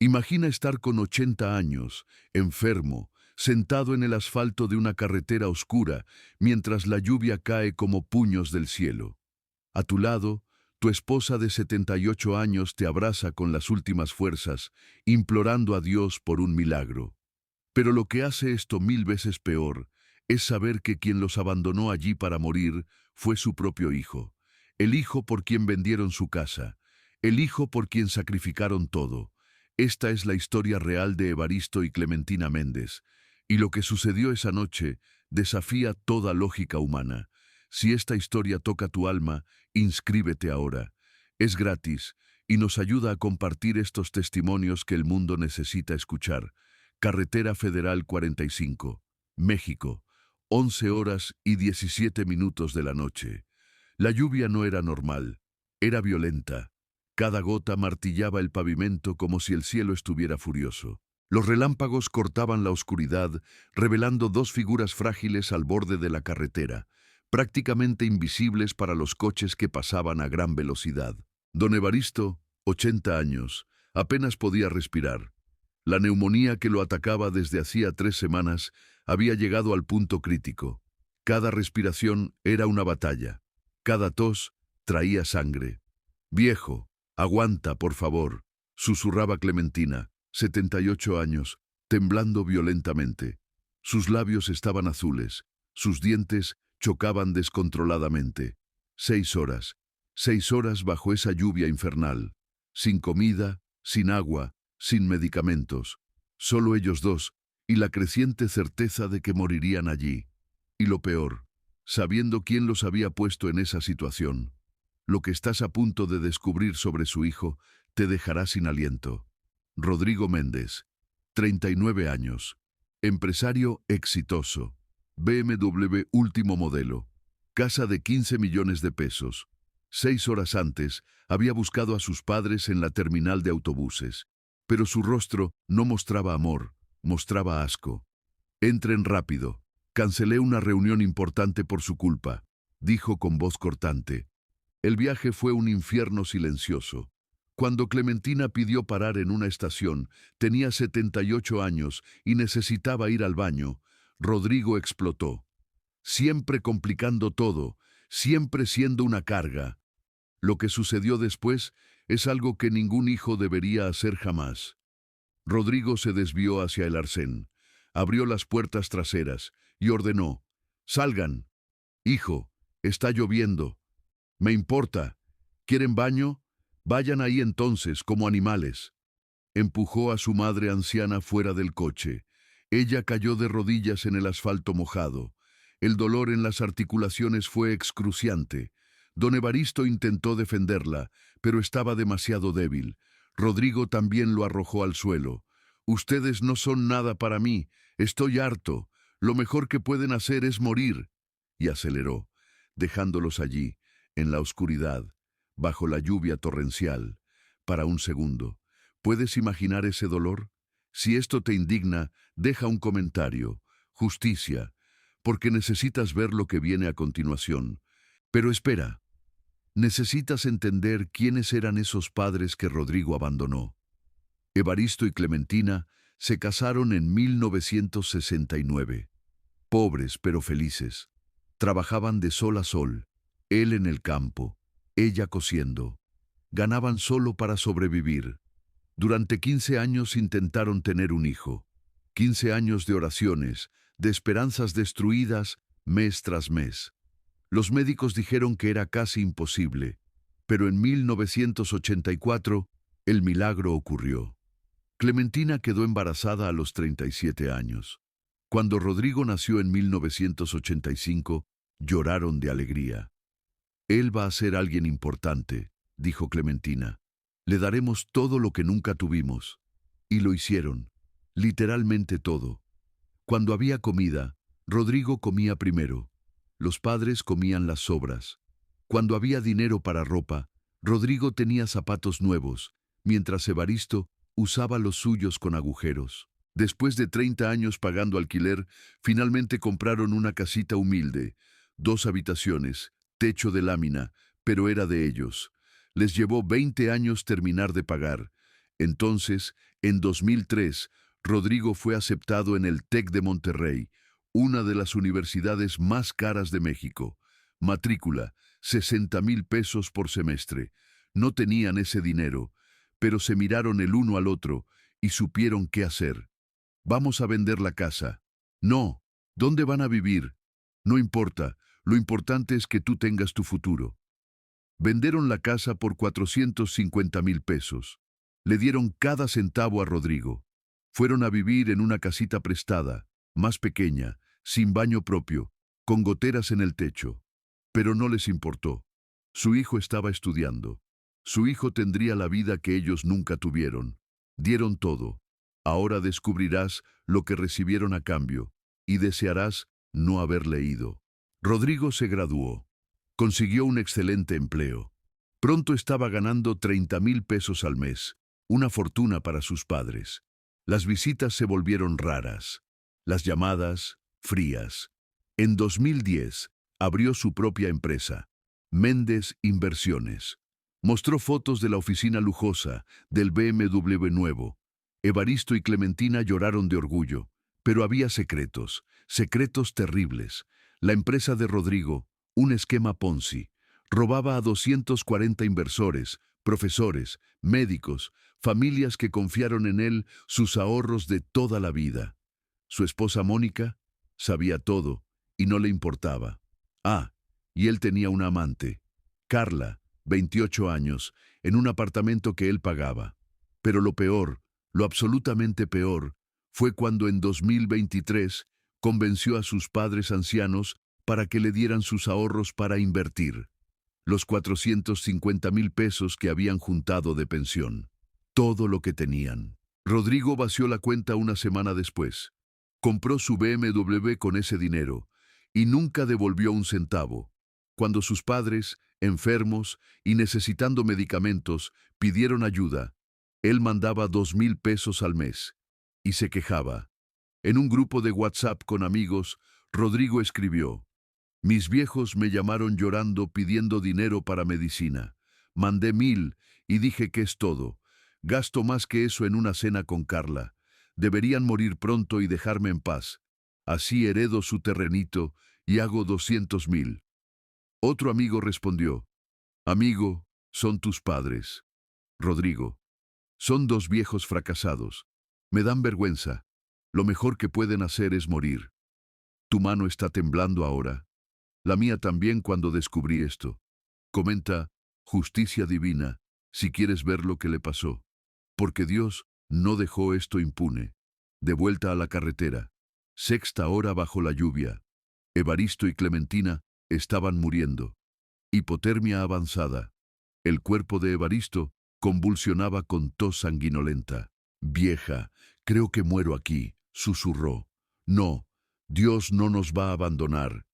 Imagina estar con 80 años, enfermo, sentado en el asfalto de una carretera oscura, mientras la lluvia cae como puños del cielo. A tu lado, tu esposa de 78 años te abraza con las últimas fuerzas, implorando a Dios por un milagro. Pero lo que hace esto 1000 veces peor es saber que quien los abandonó allí para morir fue su propio hijo, el hijo por quien vendieron su casa, el hijo por quien sacrificaron todo. Esta es la historia real de Evaristo y Clementina Méndez, y lo que sucedió esa noche desafía toda lógica humana. Si esta historia toca tu alma, inscríbete ahora. Es gratis y nos ayuda a compartir estos testimonios que el mundo necesita escuchar. Carretera Federal 45, México, 11 horas y 17 minutos de la noche. La lluvia no era normal, era violenta. Cada gota martillaba el pavimento como si el cielo estuviera furioso. Los relámpagos cortaban la oscuridad, revelando dos figuras frágiles al borde de la carretera, prácticamente invisibles para los coches que pasaban a gran velocidad. Don Evaristo, 80 años, apenas podía respirar. La neumonía que lo atacaba desde hacía 3 semanas había llegado al punto crítico. Cada respiración era una batalla. Cada tos traía sangre. «Viejo, aguanta, por favor», susurraba Clementina, 78 años, temblando violentamente. Sus labios estaban azules, sus dientes chocaban descontroladamente. 6 horas, 6 horas bajo esa lluvia infernal, sin comida, sin agua, sin medicamentos, solo ellos dos, y la creciente certeza de que morirían allí. Y lo peor, sabiendo quién los había puesto en esa situación. Lo que estás a punto de descubrir sobre su hijo te dejará sin aliento. Rodrigo Méndez, 39 años, empresario exitoso, BMW último modelo, casa de 15 millones de pesos. 6 horas antes había buscado a sus padres en la terminal de autobuses, pero su rostro no mostraba amor, mostraba asco. «Entren rápido. Cancelé una reunión importante por su culpa», dijo con voz cortante. El viaje fue un infierno silencioso. Cuando Clementina pidió parar en una estación, tenía 78 años y necesitaba ir al baño. Rodrigo explotó. Siempre complicando todo, siempre siendo una carga. Lo que sucedió después es algo que ningún hijo debería hacer jamás. Rodrigo se desvió hacia el arcén, abrió las puertas traseras y ordenó: «Salgan. Hijo, está lloviendo. Me importa. ¿Quieren baño? Vayan ahí entonces, como animales». Empujó a su madre anciana fuera del coche. Ella cayó de rodillas en el asfalto mojado. El dolor en las articulaciones fue excruciante. Don Evaristo intentó defenderla, pero estaba demasiado débil. Rodrigo también lo arrojó al suelo. «Ustedes no son nada para mí. Estoy harto. Lo mejor que pueden hacer es morir». Y aceleró, dejándolos allí, en la oscuridad, bajo la lluvia torrencial, para un segundo. ¿Puedes imaginar ese dolor? Si esto te indigna, deja un comentario. Justicia, porque necesitas ver lo que viene a continuación. Pero espera, necesitas entender quiénes eran esos padres que Rodrigo abandonó. Evaristo y Clementina se casaron en 1969. Pobres pero felices. Trabajaban de sol a sol, él en el campo, ella cosiendo. Ganaban solo para sobrevivir. Durante 15 años intentaron tener un hijo. 15 años de oraciones, de esperanzas destruidas mes tras mes. Los médicos dijeron que era casi imposible, pero en 1984 el milagro ocurrió. Clementina quedó embarazada a los 37 años. Cuando Rodrigo nació en 1985, lloraron de alegría. «Él va a ser alguien importante», dijo Clementina. «Le daremos todo lo que nunca tuvimos». Y lo hicieron, literalmente todo. Cuando había comida, Rodrigo comía primero. Los padres comían las sobras. Cuando había dinero para ropa, Rodrigo tenía zapatos nuevos, mientras Evaristo usaba los suyos con agujeros. Después de 30 años pagando alquiler, finalmente compraron una casita humilde, 2 habitaciones, techo de lámina, pero era de ellos. Les llevó 20 años terminar de pagar. Entonces, en 2003, Rodrigo fue aceptado en el TEC de Monterrey, una de las universidades más caras de México. Matrícula, 60,000 pesos por semestre. No tenían ese dinero, pero se miraron el uno al otro y supieron qué hacer. Vamos a vender la casa. No. ¿Dónde van a vivir? No importa. Lo importante es que tú tengas tu futuro. Vendieron la casa por 450,000 pesos. Le dieron cada centavo a Rodrigo. Fueron a vivir en una casita prestada, más pequeña, sin baño propio, con goteras en el techo. Pero no les importó. Su hijo estaba estudiando. Su hijo tendría la vida que ellos nunca tuvieron. Dieron todo. Ahora descubrirás lo que recibieron a cambio y desearás no haber leído. Rodrigo se graduó. Consiguió un excelente empleo. Pronto estaba ganando 30,000 pesos al mes, una fortuna para sus padres. Las visitas se volvieron raras. Las llamadas, frías. En 2010, abrió su propia empresa, Méndez Inversiones. Mostró fotos de la oficina lujosa, del BMW nuevo. Evaristo y Clementina lloraron de orgullo, pero había secretos, secretos terribles. La empresa de Rodrigo, un esquema Ponzi, robaba a 240 inversores, profesores, médicos, familias que confiaron en él sus ahorros de toda la vida. Su esposa Mónica sabía todo y no le importaba. Ah, y él tenía una amante, Carla, 28 años, en un apartamento que él pagaba. Pero lo peor, lo absolutamente peor, fue cuando en 2023 convenció a sus padres ancianos para que le dieran sus ahorros para invertir. Los 450,000 pesos que habían juntado de pensión. Todo lo que tenían. Rodrigo vació la cuenta una semana después. Compró su BMW con ese dinero y nunca devolvió un centavo. Cuando sus padres, enfermos y necesitando medicamentos, pidieron ayuda, él mandaba 2,000 pesos al mes y se quejaba. En un grupo de WhatsApp con amigos, Rodrigo escribió: mis viejos me llamaron llorando pidiendo dinero para medicina. Mandé 1,000 y dije que es todo. Gasto más que eso en una cena con Carla. Deberían morir pronto y dejarme en paz. Así heredo su terrenito y hago 200,000. Otro amigo respondió: amigo, son tus padres. Rodrigo: son dos viejos fracasados. Me dan vergüenza. Lo mejor que pueden hacer es morir. Tu mano está temblando ahora. La mía también cuando descubrí esto. Comenta, justicia divina, si quieres ver lo que le pasó. Porque Dios no dejó esto impune. De vuelta a la carretera. Sexta hora bajo la lluvia. Evaristo y Clementina estaban muriendo. Hipotermia avanzada. El cuerpo de Evaristo convulsionaba con tos sanguinolenta. Vieja, creo que muero aquí, susurró. No, Dios no nos va a abandonar.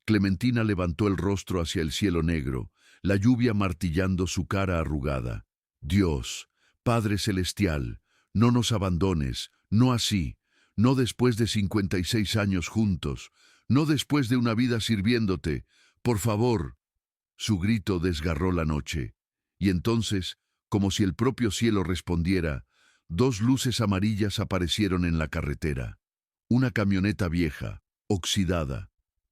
Clementina levantó el rostro hacia el cielo negro, la lluvia martillando su cara arrugada. Dios, Padre Celestial, no nos abandones, no así, no después de 56 años juntos, no después de una vida sirviéndote, por favor. Su grito desgarró la noche, y entonces, como si el propio cielo respondiera, dos luces amarillas aparecieron en la carretera. Una camioneta vieja, oxidada,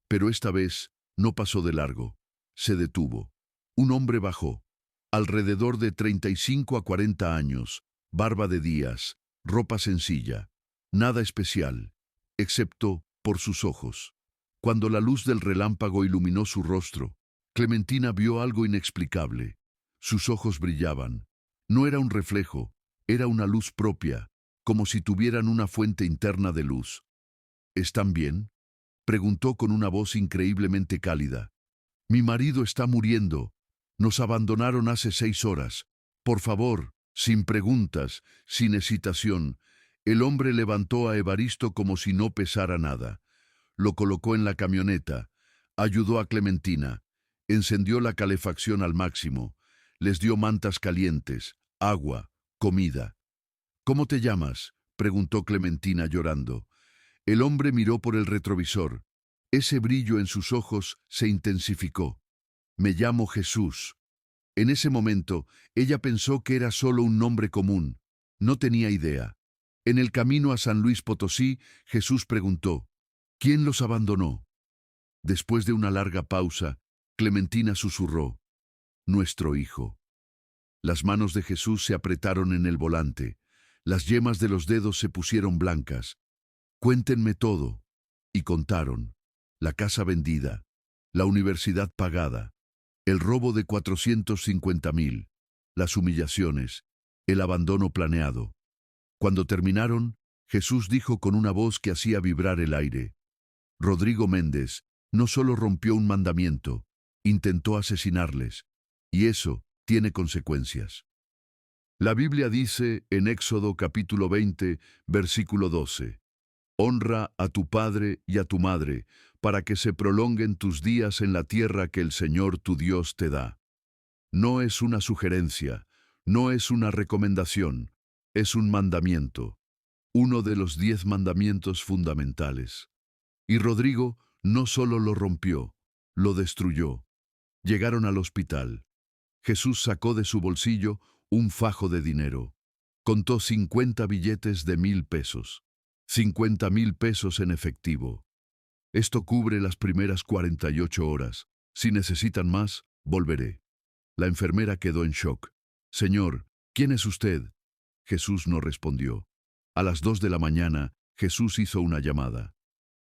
pero esta vez no pasó de largo. Se detuvo. Un hombre bajó, alrededor de 35 a 40 años, barba de días, ropa sencilla, nada especial, excepto por sus ojos. Cuando la luz del relámpago iluminó su rostro, Clementina vio algo inexplicable. Sus ojos brillaban. No era un reflejo, era una luz propia, como si tuvieran una fuente interna de luz. ¿Están bien?, preguntó con una voz increíblemente cálida. Mi marido está muriendo. Nos abandonaron hace 6 horas. Por favor, sin preguntas, sin hesitación, el hombre levantó a Evaristo como si no pesara nada. Lo colocó en la camioneta, ayudó a Clementina, encendió la calefacción al máximo, les dio mantas calientes, agua, comida. ¿Cómo te llamas?, preguntó Clementina llorando. El hombre miró por el retrovisor. Ese brillo en sus ojos se intensificó. Me llamo Jesús. En ese momento, ella pensó que era solo un nombre común, No tenía idea. En el camino a San Luis Potosí, Jesús preguntó, ¿quién los abandonó? Después de una larga pausa, Clementina susurró, nuestro hijo. Las manos de Jesús se apretaron en el volante, las yemas de los dedos se pusieron blancas. Cuéntenme todo. Y contaron. La casa vendida, la universidad pagada, el robo de 450,000, las humillaciones, el abandono planeado. Cuando terminaron, Jesús dijo con una voz que hacía vibrar el aire, Rodrigo Méndez no solo rompió un mandamiento, intentó asesinarles, y eso tiene consecuencias. La Biblia dice en Éxodo capítulo 20, versículo 12, honra a tu padre y a tu madre, para que se prolonguen tus días en la tierra que el Señor tu Dios te da. No es una sugerencia, no es una recomendación, es un mandamiento, uno de los 10 mandamientos fundamentales. Y Rodrigo no solo lo rompió, lo destruyó. Llegaron al hospital. Jesús sacó de su bolsillo un fajo de dinero. Contó 50 billetes de 1,000 pesos. 50,000 pesos en efectivo. Esto cubre las primeras 48 horas. Si necesitan más, volveré. La enfermera quedó en shock. Señor, ¿quién es usted? Jesús no respondió. A las 2 de la mañana, Jesús hizo una llamada.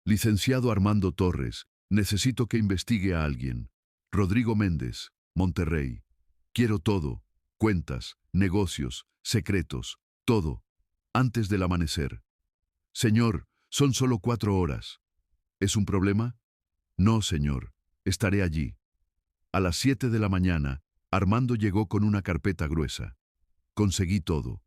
Licenciado Armando Torres, necesito que investigue a alguien. Rodrigo Méndez, Monterrey. Quiero todo, cuentas, negocios, secretos, todo, antes del amanecer. Señor, son solo 4 horas. ¿Es un problema? No, señor, estaré allí. A las 7 de la mañana, Armando llegó con una carpeta gruesa. Conseguí todo.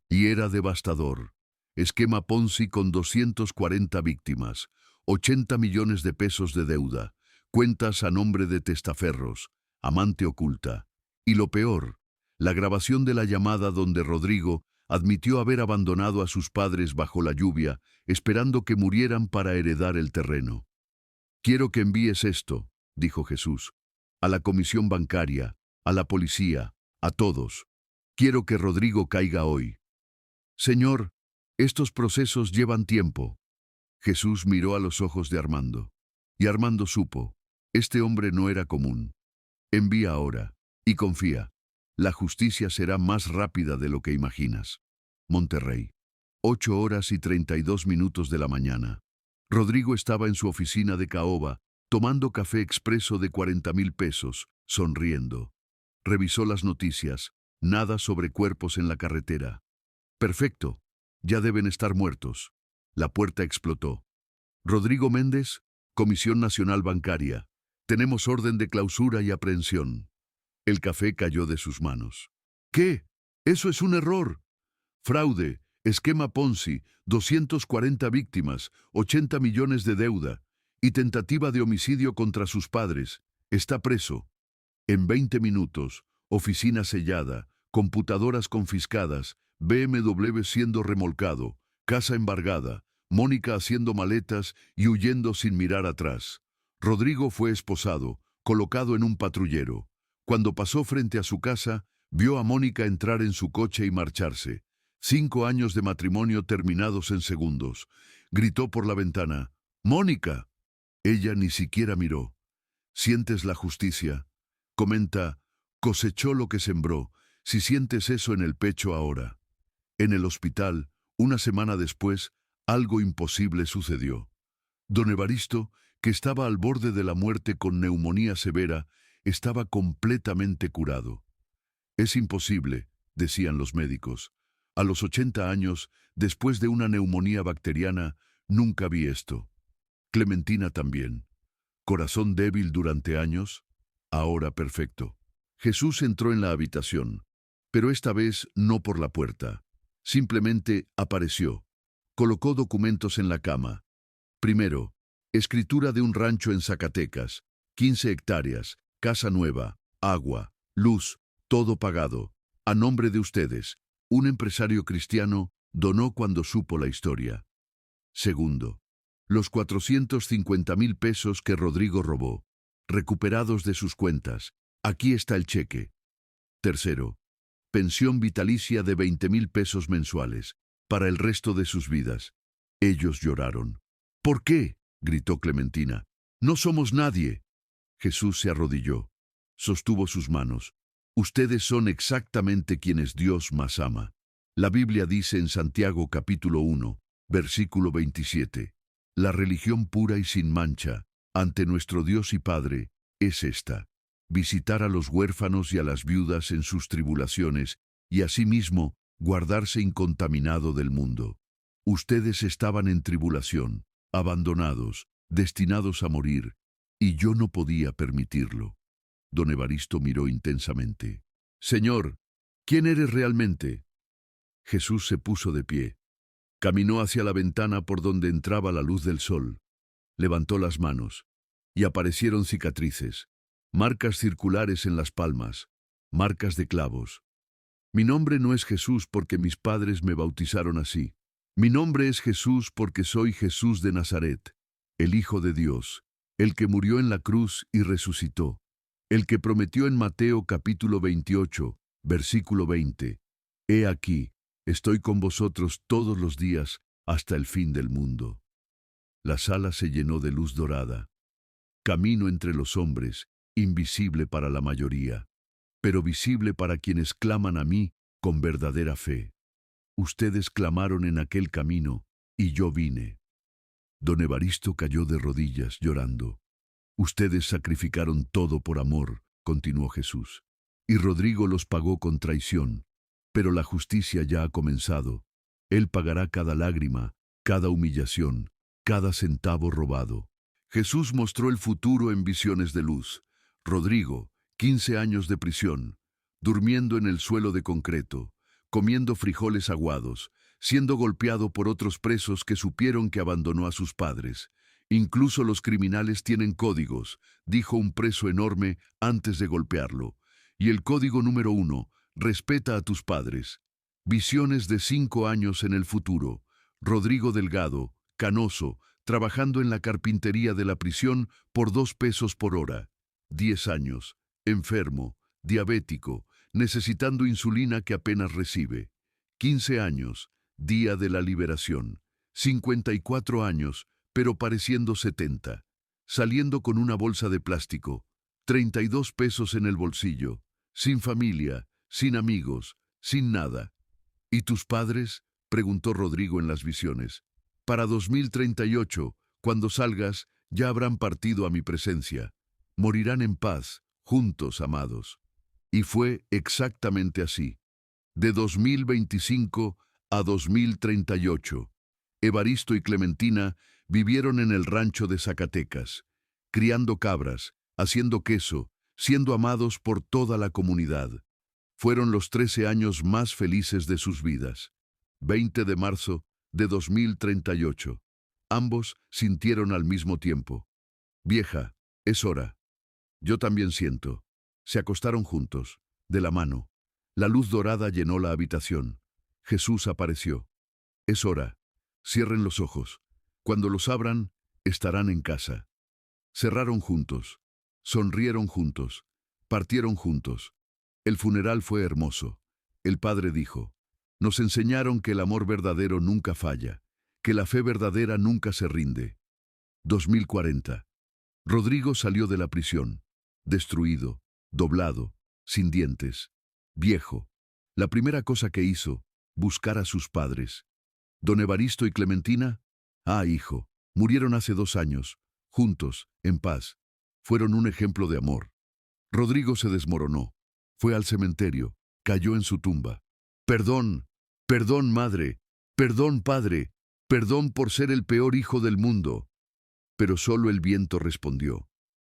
Y era devastador. Esquema Ponzi con 240 víctimas, 80 millones de pesos de deuda, cuentas a nombre de testaferros, amante oculta. Y lo peor, la grabación de la llamada donde Rodrigo admitió haber abandonado a sus padres bajo la lluvia, esperando que murieran para heredar el terreno. Quiero que envíes esto, dijo Jesús, a la comisión bancaria, a la policía, a todos. Quiero que Rodrigo caiga hoy. Señor, estos procesos llevan tiempo. Jesús miró a los ojos de Armando. Y Armando supo, este hombre no era común. Envía ahora, y confía. La justicia será más rápida de lo que imaginas. Monterrey. 8 horas y 32 minutos de la mañana. Rodrigo estaba en su oficina de caoba, tomando café expreso de 40,000 pesos, sonriendo. Revisó las noticias, nada sobre cuerpos en la carretera. Perfecto, ya deben estar muertos. La puerta explotó. Rodrigo Méndez, Comisión Nacional Bancaria. Tenemos orden de clausura y aprehensión. El café cayó de sus manos. ¿Qué? Eso es un error. Fraude, esquema Ponzi, 240 víctimas, 80 millones de deuda y tentativa de homicidio contra sus padres. Está preso. En 20 minutos, oficina sellada, computadoras confiscadas, BMW siendo remolcado, casa embargada, Mónica haciendo maletas y huyendo sin mirar atrás. Rodrigo fue esposado, colocado en un patrullero. Cuando pasó frente a su casa, vio a Mónica entrar en su coche y marcharse. 5 años de matrimonio terminados en segundos. Gritó por la ventana, ¡Mónica! Ella ni siquiera miró. ¿Sientes la justicia? Comenta, cosechó lo que sembró, si sientes eso en el pecho ahora. En el hospital, una semana después, algo imposible sucedió. Don Evaristo, que estaba al borde de la muerte con neumonía severa, estaba completamente curado. Es imposible, decían los médicos. A los 80 años, después de una neumonía bacteriana, nunca vi esto. Clementina también. Corazón débil durante años, ahora perfecto. Jesús entró en la habitación, pero esta vez no por la puerta. Simplemente apareció. Colocó documentos en la cama. Primero, escritura de un rancho en Zacatecas, 15 hectáreas, casa nueva, agua, luz, todo pagado, a nombre de ustedes. Un empresario cristiano donó cuando supo la historia. Segundo, los 450,000 pesos que Rodrigo robó, recuperados de sus cuentas. Aquí está el cheque. Tercero, pensión vitalicia de 20,000 pesos mensuales, para el resto de sus vidas. Ellos lloraron. ¿Por qué?, gritó Clementina. No somos nadie. Jesús se arrodilló. Sostuvo sus manos. Ustedes son exactamente quienes Dios más ama. La Biblia dice en Santiago capítulo 1, versículo 27. La religión pura y sin mancha, ante nuestro Dios y Padre, es esta: visitar a los huérfanos y a las viudas en sus tribulaciones, y asimismo guardarse incontaminado del mundo. Ustedes estaban en tribulación, abandonados, destinados a morir, y yo no podía permitirlo. Don Evaristo miró intensamente. Señor, ¿quién eres realmente? Jesús se puso de pie. Caminó hacia la ventana por donde entraba la luz del sol. Levantó las manos, y aparecieron cicatrices, marcas circulares en las palmas, marcas de clavos. Mi nombre no es Jesús porque mis padres me bautizaron así. Mi nombre es Jesús porque soy Jesús de Nazaret, el Hijo de Dios, el que murió en la cruz y resucitó, el que prometió en Mateo capítulo 28, versículo 20. He aquí, estoy con vosotros todos los días hasta el fin del mundo. La sala se llenó de luz dorada. Camino entre los hombres, invisible para la mayoría, pero visible para quienes claman a mí con verdadera fe. Ustedes clamaron en aquel camino, y yo vine. Don Evaristo cayó de rodillas, llorando. Ustedes sacrificaron todo por amor, continuó Jesús, y Rodrigo los pagó con traición, pero la justicia ya ha comenzado. Él pagará cada lágrima, cada humillación, cada centavo robado. Jesús mostró el futuro en visiones de luz. Rodrigo, 15 años de prisión, durmiendo en el suelo de concreto, comiendo frijoles aguados, siendo golpeado por otros presos que supieron que abandonó a sus padres. Incluso los criminales tienen códigos, dijo un preso enorme antes de golpearlo. Y el código número 1, respeta a tus padres. Visiones de 5 años en el futuro. Rodrigo Delgado, canoso, trabajando en la carpintería de la prisión por 2 pesos por hora. 10 años, enfermo, diabético, necesitando insulina que apenas recibe. 15 años, día de la liberación. 54 años, pero pareciendo 70. Saliendo con una bolsa de plástico. 32 pesos en el bolsillo. Sin familia, sin amigos, sin nada. ¿Y tus padres?, preguntó Rodrigo en las visiones. Para 2038, cuando salgas, ya habrán partido a mi presencia. Morirán en paz, juntos, amados. Y fue exactamente así. De 2025 a 2038, Evaristo y Clementina vivieron en el rancho de Zacatecas, criando cabras, haciendo queso, siendo amados por toda la comunidad. Fueron los 13 años más felices de sus vidas. 20 de marzo de 2038. Ambos sintieron al mismo tiempo. Vieja, es hora. Yo también siento. Se acostaron juntos, de la mano. La luz dorada llenó la habitación. Jesús apareció. Es hora. Cierren los ojos. Cuando los abran, estarán en casa. Cerraron juntos. Sonrieron juntos. Partieron juntos. El funeral fue hermoso. El padre dijo: nos enseñaron que el amor verdadero nunca falla, que la fe verdadera nunca se rinde. 2040. Rodrigo salió de la prisión, destruido, doblado, sin dientes, viejo. La primera cosa que hizo, buscar a sus padres. Don Evaristo y Clementina, hijo, murieron hace 2 años, juntos, en paz. Fueron un ejemplo de amor. Rodrigo se desmoronó, fue al cementerio, cayó en su tumba. Perdón, perdón madre, perdón padre, perdón por ser el peor hijo del mundo. Pero solo el viento respondió.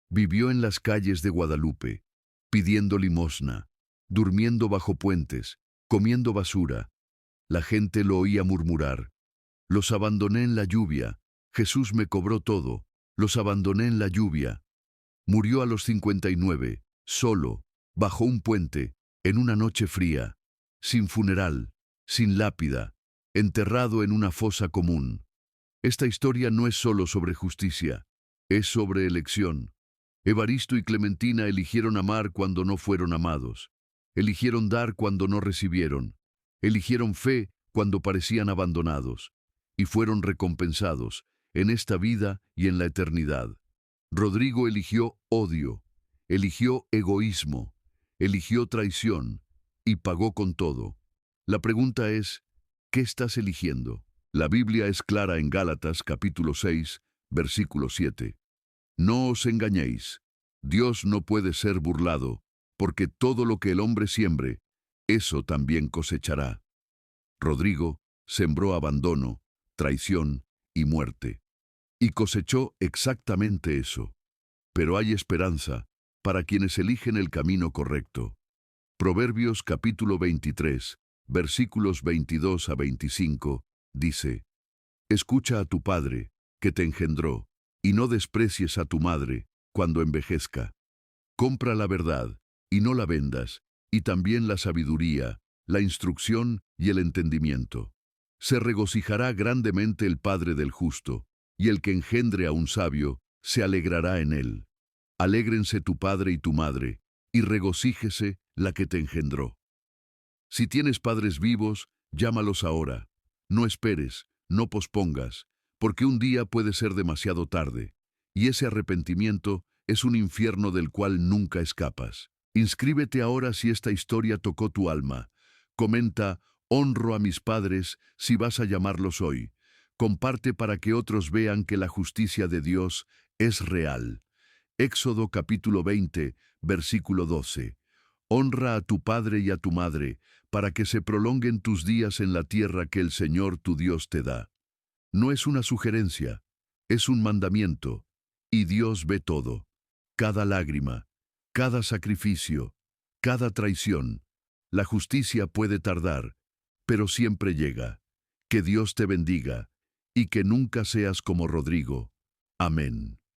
Vivió en las calles de Guadalupe, pidiendo limosna, durmiendo bajo puentes, comiendo basura. La gente lo oía murmurar: los abandoné en la lluvia, Jesús me cobró todo, los abandoné en la lluvia. Murió a los 59, solo, bajo un puente, en una noche fría, sin funeral, sin lápida, enterrado en una fosa común. Esta historia no es solo sobre justicia, es sobre elección. Evaristo y Clementina eligieron amar cuando no fueron amados. Eligieron dar cuando no recibieron. Eligieron fe cuando parecían abandonados. Y fueron recompensados en esta vida y en la eternidad. Rodrigo eligió odio, eligió egoísmo, eligió traición y pagó con todo. La pregunta es, ¿qué estás eligiendo? La Biblia es clara en Gálatas capítulo 6, versículo 7. No os engañéis, Dios no puede ser burlado, porque todo lo que el hombre siembre, eso también cosechará. Rodrigo sembró abandono, traición y muerte, y cosechó exactamente eso. Pero hay esperanza para quienes eligen el camino correcto. Proverbios capítulo 23, versículos 22 a 25, dice: Escucha a tu padre, que te engendró, y no desprecies a tu madre, cuando envejezca. Compra la verdad, y no la vendas, y también la sabiduría, la instrucción y el entendimiento. Se regocijará grandemente el padre del justo, y el que engendre a un sabio, se alegrará en él. Alégrense tu padre y tu madre, y regocíjese la que te engendró. Si tienes padres vivos, llámalos ahora. No esperes, no pospongas, porque un día puede ser demasiado tarde, y ese arrepentimiento es un infierno del cual nunca escapas. Inscríbete ahora si esta historia tocó tu alma. Comenta, honro a mis padres, si vas a llamarlos hoy. Comparte para que otros vean que la justicia de Dios es real. Éxodo capítulo 20, versículo 12. Honra a tu padre y a tu madre, para que se prolonguen tus días en la tierra que el Señor tu Dios te da. No es una sugerencia, es un mandamiento, y Dios ve todo, cada lágrima, cada sacrificio, cada traición. La justicia puede tardar, pero siempre llega. Que Dios te bendiga, y que nunca seas como Rodrigo. Amén.